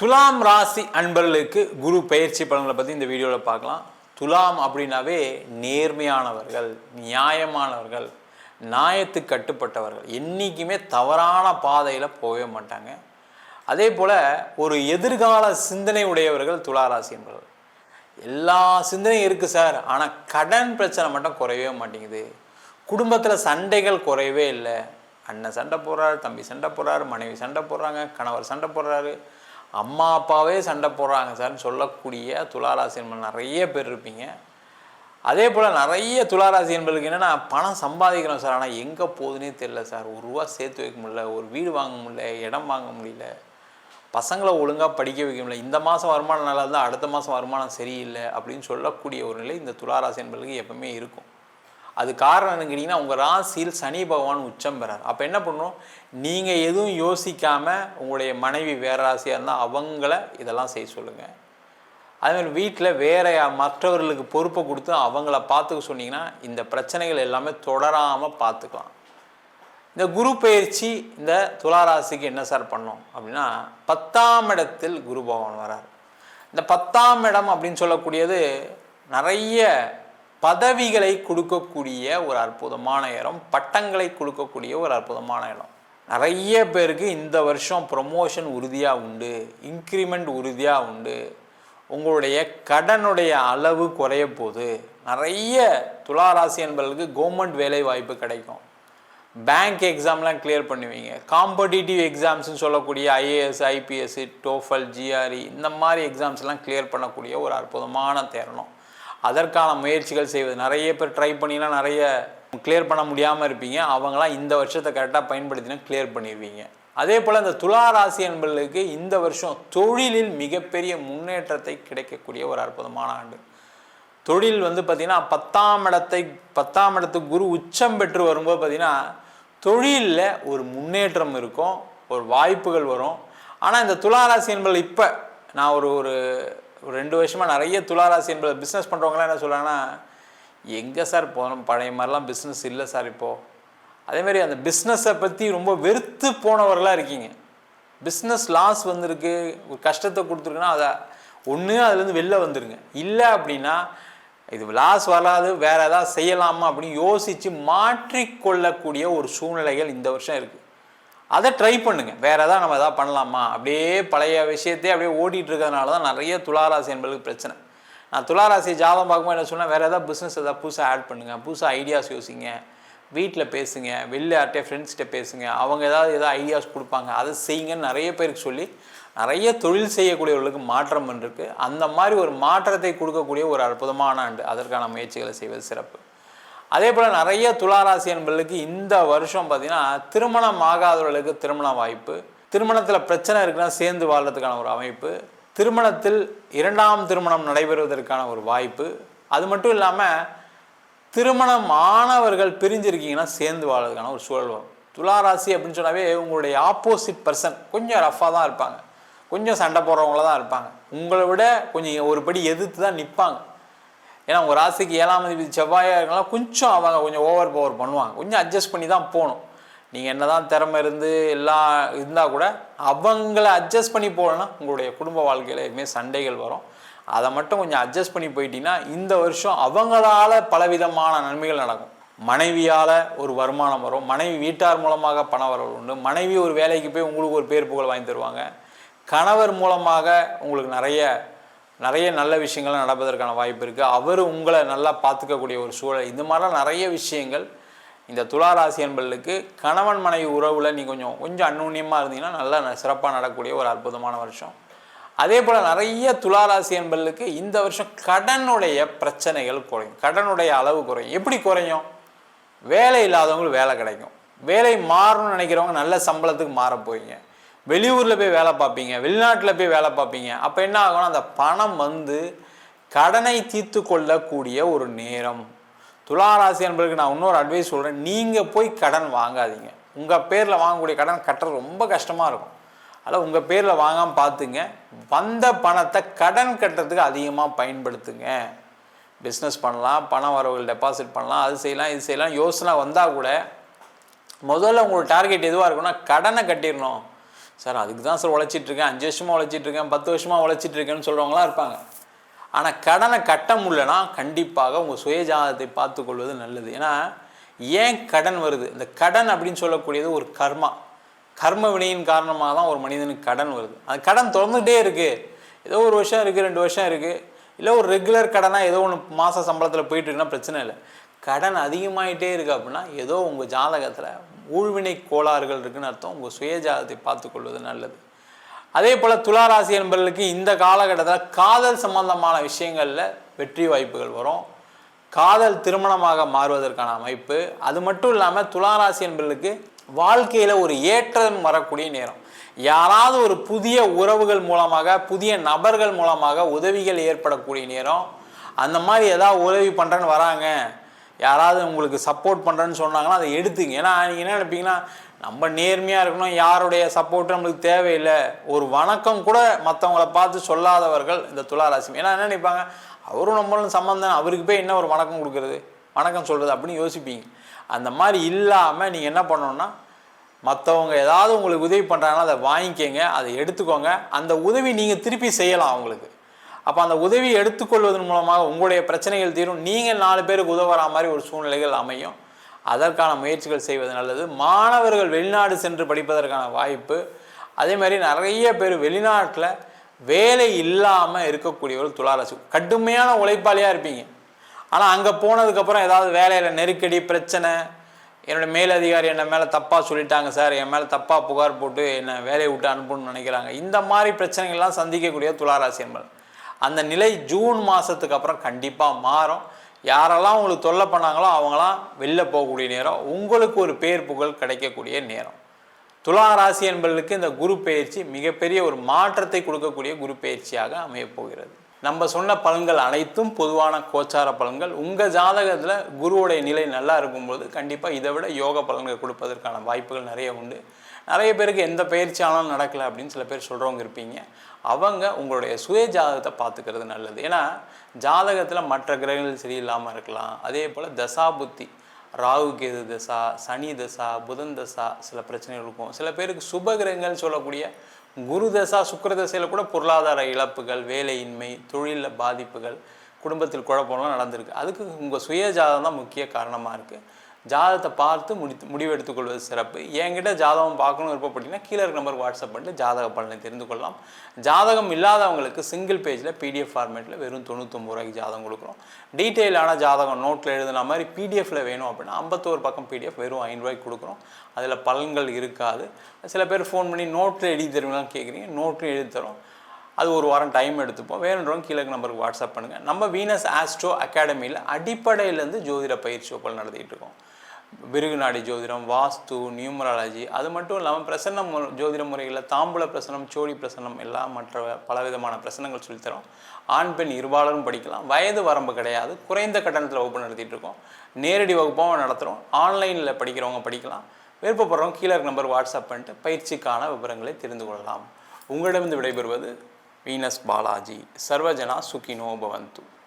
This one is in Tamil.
துலாம் ராசி அன்பர்களுக்கு குரு பயிற்சி பலன்களை பற்றி இந்த வீடியோவில் பார்க்கலாம். துலாம் அப்படின்னாவே நேர்மையானவர்கள், நியாயமானவர்கள், நியாயத்துக்கு கட்டுப்பட்டவர்கள், என்றைக்குமே தவறான பாதையில் போகவே மாட்டாங்க. அதே போல் ஒரு எதிர்கால சிந்தனை உடையவர்கள் துளாராசி என்பவர்கள். எல்லா சிந்தனையும் இருக்குது சார், ஆனால் கடன் பிரச்சனை மட்டும் குறையவே மாட்டேங்குது. குடும்பத்தில் சண்டைகள் குறையவே இல்லை. அண்ணன் சண்டை போடுறாரு, தம்பி சண்டை போடுறாரு, மனைவி சண்டை போடுறாங்க, கணவர் சண்டை போடுறாரு, அம்மா அப்பாவே சண்டை போடுறாங்க சார்னு சொல்லக்கூடிய துளாராசி என்பது நிறைய பேர் இருப்பீங்க. அதே போல் நிறைய துளாராசி என்பதுக்கு என்னென்னா, பணம் சம்பாதிக்கிறோம் சார், ஆனால் எங்கே போகுதுன்னே தெரியல சார், ஒரு ரூபா சேர்த்து வைக்க முடியல, ஒரு வீடு வாங்க முடியல, இடம் வாங்க முடியல, பசங்களை ஒழுங்காக படிக்க வைக்க முடியல, இந்த மாதம் வருமானம் நல்லா இருந்தால் அடுத்த மாதம் வருமானம் சரியில்லை அப்படின்னு சொல்லக்கூடிய ஒரு நிலை இந்த துளாராசி என்பதுக்கு எப்பவுமே இருக்கும். அது காரணம் என்னன்னு கேட்டிங்கன்னா, உங்கள் ராசியில் சனி பகவான் உச்சம் பெறார். அப்போ என்ன பண்ணணும், நீங்கள் எதுவும் யோசிக்காமல் உங்களுடைய மனைவி வேறு ராசியாக இருந்தால் அவங்கள இதெல்லாம் செய்ய சொல்லுங்கள். அதேமாதிரி வீட்டில் வேறு மற்றவர்களுக்கு பொறுப்பை கொடுத்து அவங்கள பார்த்துக்க சொன்னீங்கன்னா இந்த பிரச்சனைகள் எல்லாமே தொடராமல் பார்த்துக்கலாம். இந்த குரு பயிற்சி இந்த துளாராசிக்கு என்ன சார் பண்ணோம் அப்படின்னா, 10ஆம் இடத்தில் குரு பகவான் வரார். இந்த 10ஆம் இடம் அப்படின்னு சொல்லக்கூடியது நிறைய பதவிகளை கொடுக்கக்கூடிய ஒரு அற்புதமான இடம், பட்டங்களை கொடுக்கக்கூடிய ஒரு அற்புதமான இடம். நிறைய பேருக்கு இந்த வருஷம் ப்ரொமோஷன் உறுதியாக உண்டு, இன்க்ரிமெண்ட் உறுதியாக உண்டு, உங்களுடைய கடனுடைய அளவு குறைய போகுது. நிறைய துளாராசி என்பவர்களுக்கு கவர்மெண்ட் வேலை வாய்ப்பு கிடைக்கும், பேங்க் எக்ஸாம்லாம் கிளியர் பண்ணுவீங்க, காம்படிட்டிவ் எக்ஸாம்ஸ்ன்னு சொல்லக்கூடிய ஐஏஎஸ், ஐபிஎஸ், டோஃபல், ஜிஆர்இ இந்த மாதிரி எக்ஸாம்ஸ்லாம் கிளியர் பண்ணக்கூடிய ஒரு அற்புதமான தருணம். அதற்கான முயற்சிகள் செய்வது. நிறைய பேர் ட்ரை பண்ணிலாம் நிறைய கிளியர் பண்ண முடியாமல் இருப்பீங்க, அவங்களாம் இந்த வருஷத்தை கரெக்டாக பயன்படுத்தினா கிளியர் பண்ணிடுவீங்க. அதே போல் இந்த துளாராசி என்பவர்களுக்கு இந்த வருஷம் தொழிலில் மிகப்பெரிய முன்னேற்றத்தை கிடைக்கக்கூடிய ஒரு அற்புதமான ஆண்டு. தொழில் பார்த்திங்கன்னா 10ஆம் இடத்துக்கு குரு உச்சம் பெற்று வரும்போது பார்த்திங்கன்னா தொழிலில் ஒரு முன்னேற்றம் இருக்கும், ஒரு வாய்ப்புகள் வரும். ஆனால் இந்த துளாராசி என்பது இப்போ நான் ஒரு 2 வருஷமாக நிறைய துளாராசி என்பது பிஸ்னஸ் பண்ணுறவங்களாம் என்ன சொல்கிறாங்கன்னா, எங்கே சார் போனோம், பழைய மாதிரிலாம் பிஸ்னஸ் இல்லை சார் இப்போது. அதேமாதிரி அந்த பிஸ்னஸை பற்றி ரொம்ப வெறுத்து போனவர்களாக இருக்கீங்க. பிஸ்னஸ் லாஸ் வந்திருக்கு, ஒரு கஷ்டத்தை கொடுத்துருக்குன்னா அதை ஒன்று அதுலேருந்து வெளில வந்துடுங்க. இல்லை அப்படின்னா இது லாஸ் வராது, வேறு ஏதாவது செய்யலாமா அப்படின்னு யோசித்து மாற்றிக்கொள்ளக்கூடிய ஒரு சூழ்நிலைகள் இந்த வருஷம் இருக்குது. அதை ட்ரை பண்ணுங்கள். வேறு எதாவது நம்ம எதாவது பண்ணலாமா, அப்படியே பழைய விஷயத்தையே அப்படியே ஓடிட்டு இருக்கிறதுனால தான் நிறைய துளாராசி என்பதுக்கு பிரச்சனை. நான் துளாராசி ஜாதகம் பார்க்கும்போது என்ன சொன்னால், வேறு எதாவது பிஸ்னஸ் எதாவது புதுசாக ஆட் பண்ணுங்கள், புதுசாக ஐடியாஸ் யோசிங்க, வீட்டில் பேசுங்க, வெளில யார்கிட்ட ஃப்ரெண்ட்ஸ்கிட்ட பேசுங்க, அவங்க ஏதாவது ஐடியாஸ் கொடுப்பாங்க, அதை செய்யுங்கன்னு நிறைய பேருக்கு சொல்லி நிறைய தொழில் செய்யக்கூடியவர்களுக்கு மாற்றம் இருக்குது. அந்த மாதிரி ஒரு மாற்றத்தை கொடுக்கக்கூடிய ஒரு அற்புதமான ஆண்டு. அதற்கான முயற்சிகளை செய்வது சிறப்பு. அதே போல் நிறைய துளாராசி என்பவர்களுக்கு இந்த வருஷம் பார்த்திங்கன்னா திருமணம் ஆகாதவர்களுக்கு திருமண வாய்ப்பு, திருமணத்தில் பிரச்சனை இருக்குன்னா சேர்ந்து வாழ்கிறதுக்கான ஒரு அமைப்பு, திருமணத்தில் 2ஆம் திருமணம் நடைபெறுவதற்கான ஒரு வாய்ப்பு. அது மட்டும் இல்லாமல் திருமணம் ஆனவர்கள் பிரிஞ்சிருக்கீங்கன்னா சேர்ந்து வாழ்றதுக்கான ஒரு சூழல் வரும். துளாராசி அப்படின்னு சொன்னாவே உங்களுடைய ஆப்போசிட் பர்சன் கொஞ்சம் ரஃபாக தான் இருப்பாங்க, கொஞ்சம் சண்டை போடுறவங்கள தான் இருப்பாங்க, உங்களை விட கொஞ்சம் ஒரு படி எதிர்த்து தான் நிற்பாங்க. ஏன்னா உங்கள் ராசிக்கு 7ஆம் அதிபதி செவ்வாயாக இருக்கலாம், கொஞ்சம் அவங்க கொஞ்சம் ஓவர் பவர் பண்ணுவாங்க, கொஞ்சம் அட்ஜஸ்ட் பண்ணி தான் போகணும். நீங்கள் என்ன தான் திறமை இருந்து எல்லாம் இருந்தால் கூட அவங்கள அட்ஜஸ்ட் பண்ணி போகலன்னா உங்களுடைய குடும்ப வாழ்க்கையில் எதுவுமே சண்டைகள் வரும். அதை மட்டும் கொஞ்சம் அட்ஜஸ்ட் பண்ணி போயிட்டீங்கன்னா இந்த வருஷம் அவங்களால பலவிதமான நன்மைகள் நடக்கும். மனைவியால் ஒரு வருமானம் வரும், மனைவி வீட்டார் மூலமாக பண வரவு உண்டு, மனைவி ஒரு வேலைக்கு போய் உங்களுக்கு ஒரு பேர் புகழ் வாங்கி தருவாங்க, கணவர் மூலமாக உங்களுக்கு நிறைய நல்ல விஷயங்கள் நடப்பதற்கான வாய்ப்பு இருக்குது, அவர் உங்களை நல்லா பார்த்துக்கக்கூடிய ஒரு சூழல். இந்த மாதிரிலாம் நிறைய விஷயங்கள் இந்த துளாராசி என்பவர்களுக்கு கணவன் மனைவி உறவில் நீங்கள் கொஞ்சம் அந்நுண்ணியமாக இருந்தீங்கன்னா நல்லா சிறப்பாக நடக்கக்கூடிய ஒரு அற்புதமான வருஷம். அதே போல் நிறைய துளாராசி என்பவர்களுக்கு இந்த வருஷம் கடனுடைய பிரச்சனைகள் குறையும், கடனுடைய அளவு குறையும். எப்படி குறையும், வேலை இல்லாதவங்களுக்கு வேலை கிடைக்கும், வேலை மாறணும்னு நினைக்கிறவங்க நல்ல சம்பளத்துக்கு மாற போவீங்க, வெளியூரில் போய் வேலை பார்ப்பீங்க, வெளிநாட்டில் போய் வேலை பார்ப்பீங்க. அப்போ என்ன ஆகும்னா அந்த பணம் கடனை தீர்த்து கொள்ளக்கூடிய ஒரு நேரம். துளாராசி என்பதற்கு நான் இன்னொரு அட்வைஸ் சொல்கிறேன், நீங்கள் போய் கடன் வாங்காதீங்க. உங்கள் பேரில் வாங்கக்கூடிய கடன் கட்டுறது ரொம்ப கஷ்டமாக இருக்கும். அதில் உங்கள் பேரில் வாங்காமல் பார்த்துங்க, வந்த பணத்தை கடன் கட்டுறதுக்கு அதிகமாக பயன்படுத்துங்க. பிஸ்னஸ் பண்ணலாம், பண வரவுகள் டெபாசிட் பண்ணலாம், அது செய்யலாம் இது செய்யலாம் யோசனை வந்தால் கூட முதல்ல உங்களோட டார்கெட் எதுவாக இருக்குன்னா கடனை கட்டிடணும், சார் அதுக்கு தான் சார் உழைச்சிட்ருக்கேன், 5 வருஷமாக உழைச்சிட்ருக்கேன், 10 வருஷமாக உழைச்சிட்ருக்கேன்னு சொல்கிறவங்களாம் இருப்பாங்க. ஆனால் கடனை கட்ட முடியலன்னா கண்டிப்பாக உங்கள் சுயஜாதத்தை பார்த்து கொள்வது நல்லது. ஏன்னா ஏன் கடன் வருது? இந்த கடன் அப்படின்னு சொல்லக்கூடியது ஒரு கர்ம வினையின் காரணமாக தான் ஒரு மனிதனுக்கு கடன் வருது. அந்த கடன் தொடர்ந்துகிட்டே இருக்குது. ஏதோ ஒரு வருஷம் இருக்குது, 2 வருஷம் இருக்குது, இல்லை ஒரு ரெகுலர் கடனாக ஏதோ ஒன்று மாத சம்பளத்தில் போயிட்டுருக்குன்னா பிரச்சனை இல்லை. கடன் அதிகமாகிட்டே இருக்குது அப்படின்னா ஏதோ உங்கள் ஜாதகத்தில் ஊழ்வினை கோளாறுகள் இருக்குதுன்னு அர்த்தம். உங்கள் சுயஜாதத்தை பார்த்து கொள்வது நல்லது. அதே போல் துளாராசி என்பவர்களுக்கு இந்த காலகட்டத்தில் காதல் சம்பந்தமான விஷயங்களில் வெற்றி வாய்ப்புகள் வரும். காதல் திருமணமாக மாறுவதற்கான அமைப்பு. அது மட்டும் இல்லாமல் துளாராசி என்பவர்களுக்கு வாழ்க்கையில் ஒரு ஏற்றம் வரக்கூடிய நேரம். யாராவது ஒரு புதிய உறவுகள் மூலமாக, புதிய நபர்கள் மூலமாக உதவிகள் ஏற்படக்கூடிய நேரம். அந்த மாதிரி ஏதாவது உதவி பண்ணுறேன்னு வராங்க, யாராவது உங்களுக்கு சப்போர்ட் பண்ணுறேன்னு சொன்னாங்கன்னா அதை எடுத்துங்க. ஏன்னா நீங்கள் என்ன நினைப்பீங்கன்னா, நம்ம நேர்மையாக இருக்கணும், யாருடைய சப்போர்ட்டும் நம்மளுக்கு தேவையில்லை, ஒரு வணக்கம் கூட மற்றவங்கள பார்த்து சொல்லாதவர்கள் இந்த துளாராசி. ஏன்னா என்ன நினைப்பாங்க, அவரும் நம்மளும் சம்மந்தம், அவருக்கு போய் என்ன ஒரு வணக்கம் கொடுக்குறது, வணக்கம் சொல்கிறது அப்படின்னு யோசிப்பீங்க. அந்த மாதிரி இல்லாமல் நீங்கள் என்ன பண்ணணுன்னா, மற்றவங்க ஏதாவது உங்களுக்கு உதவி பண்ணுறாங்கன்னா அதை வாங்கிக்கங்க, அதை எடுத்துக்கோங்க. அந்த உதவி நீங்கள் திருப்பி செய்யலாம் அவங்களுக்கு. அப்போ அந்த உதவியை எடுத்துக்கொள்வதன் மூலமாக உங்களுடைய பிரச்சனைகள் தீரும். நீங்கள் 4 பேருக்கு உதவுற மாதிரி ஒரு சூழ்நிலைகள் அமையும். அதற்கான முயற்சிகள் செய்வது நல்லது. மாணவர்கள் வெளிநாடு சென்று படிப்பதற்கான வாய்ப்பு. அதே மாதிரி நிறைய பேர் வெளிநாட்டில் வேலை இல்லாமல் இருக்கக்கூடியவர்கள் துளாராசி. கடுமையான உழைப்பாளியாக இருப்பீங்க, ஆனால் அங்கே போனதுக்கப்புறம் ஏதாவது வேலையில் நெருக்கடி பிரச்சனை, என்னோடய மேலதிகாரி என்னை மேலே தப்பாக சொல்லிட்டாங்க சார், என் மேலே தப்பாக புகார் போட்டு என்னை வேலையை விட்டு அனுப்பணும்னு நினைக்கிறாங்க. இந்த மாதிரி பிரச்சனைகள்லாம் சந்திக்கக்கூடிய துளாராசி என்பது. அந்த நிலை ஜூன் மாதத்துக்கு அப்புறம் கண்டிப்பாக மாறும். யாரெல்லாம் உங்களுக்கு தொல்லை பண்ணாங்களோ அவங்களாம் வெளில போகக்கூடிய நேரம். உங்களுக்கு ஒரு பேர் புகழ் கிடைக்கக்கூடிய நேரம். துளாராசி என்பவர்களுக்கு இந்த குரு பெயர்ச்சி மிகப்பெரிய ஒரு மாற்றத்தை கொடுக்கக்கூடிய குரு பெயர்ச்சியாக அமையப்போகிறது. நம்ம சொன்ன பலன்கள் அனைத்தும் பொதுவான கோச்சார பலன்கள். உங்கள் ஜாதகத்தில் குருவுடைய நிலை நல்லா இருக்கும்போது கண்டிப்பாக இதை விட யோக பலன்கள் கொடுப்பதற்கான வாய்ப்புகள் நிறைய உண்டு. நிறைய பேருக்கு எந்த பயிற்சி ஆனாலும் நடக்கலை அப்படின்னு சில பேர் சொல்கிறவங்க இருப்பீங்க. அவங்க உங்களுடைய சுய ஜாதகத்தை பார்த்துக்கிறது நல்லது. ஏன்னா ஜாதகத்தில் மற்ற கிரகங்கள் சரியில்லாமல் இருக்கலாம். அதே போல் தசா புத்தி, ராகு கேது தசா, சனி தசா, புதன் தசா சில பிரச்சனைகள் இருக்கும். சில பேருக்கு சுப கிரகங்கள் சொல்லக்கூடிய குரு தசா, சுக்கிர தசையில் கூட பொருளாதார இழப்புகள், வேலையின்மை, தொழிலில் பாதிப்புகள், குடும்பத்தில் குழப்பம்லாம் நடந்திருக்கு. அதுக்கு உங்கள் சுய ஜாதகம் தான் முக்கிய காரணமாக இருக்குது. ஜாதகத்தை பார்த்து முடிவு எடுத்துக்கொள்வது சிறப்பு. என்கிட்ட ஜாதகம் பார்க்கணும் விருப்பப்பட்டீங்கன்னா கீழே இருக்க நம்பருக்கு வாட்ஸ்அப் பண்ணிட்டு ஜாதக பலனை தெரிந்து கொள்ளலாம். ஜாதகம் இல்லாதவங்களுக்கு சிங்கிள் பேஜில் பிடிஎஃப் ஃபார்மேட்டில் வெறும் 99 ரூபாய்க்கு ஜாதகம் கொடுக்குறோம். டீட்டெயிலான ஜாதகம் நோட்டில் எழுதுன மாதிரி பிடிஎஃப்பில் வேணும் அப்படின்னா 51 பக்கம் பிடிஎஃப் வெறும் 5 ரூபாய்க்கு கொடுக்குறோம். அதில் பலன்கள் இருக்காது. சில பேர் ஃபோன் பண்ணி நோட்டில் எழுதி தருவீங்களான்னு கேட்குறீங்க. நோட்டில் எழுதி தரோம். அது ஒரு வாரம் டைம் எடுத்துப்போம். வேணுன்றவங்க கீழே நம்பருக்கு வாட்ஸ்அப் பண்ணுங்கள். நம்ம வீனஸ் ஆஸ்ட்ரோ அகாடமியில் அடிப்படையிலேருந்து ஜோதிட பயிற்சி வகுப்புகள் நடத்திட்டு இருக்கோம். விருகுநாடி ஜோதிடம், வாஸ்து, நியூமராலஜி, அது மட்டும் இல்லாமல் பிரசன்ன ஜோதிட முறைகளில் தாம்பூல பிரசனம், சோழி பிரசனம் எல்லாம் மற்ற பலவிதமான பிரசனங்கள் சொல்லித்தரோம். ஆண் பெண் இருபாலரும் படிக்கலாம். வயது வரம்பு கிடையாது. குறைந்த கட்டணத்தில் வகுப்பு நடத்திட்டு இருக்கோம். நேரடி வகுப்பாகவும் நடத்துகிறோம். ஆன்லைனில் படிக்கிறவங்க படிக்கலாம். விருப்பப்படுறவங்க கீழே நம்பர் வாட்ஸ்அப் பண்ணிட்டு பயிற்சிக்கான விவரங்களை தெரிந்து கொள்ளலாம். உங்களிடமிருந்து விடைபெறுவது வீனஸ் பாலாஜி. சர்வஜனா சுகினோ பவந்து.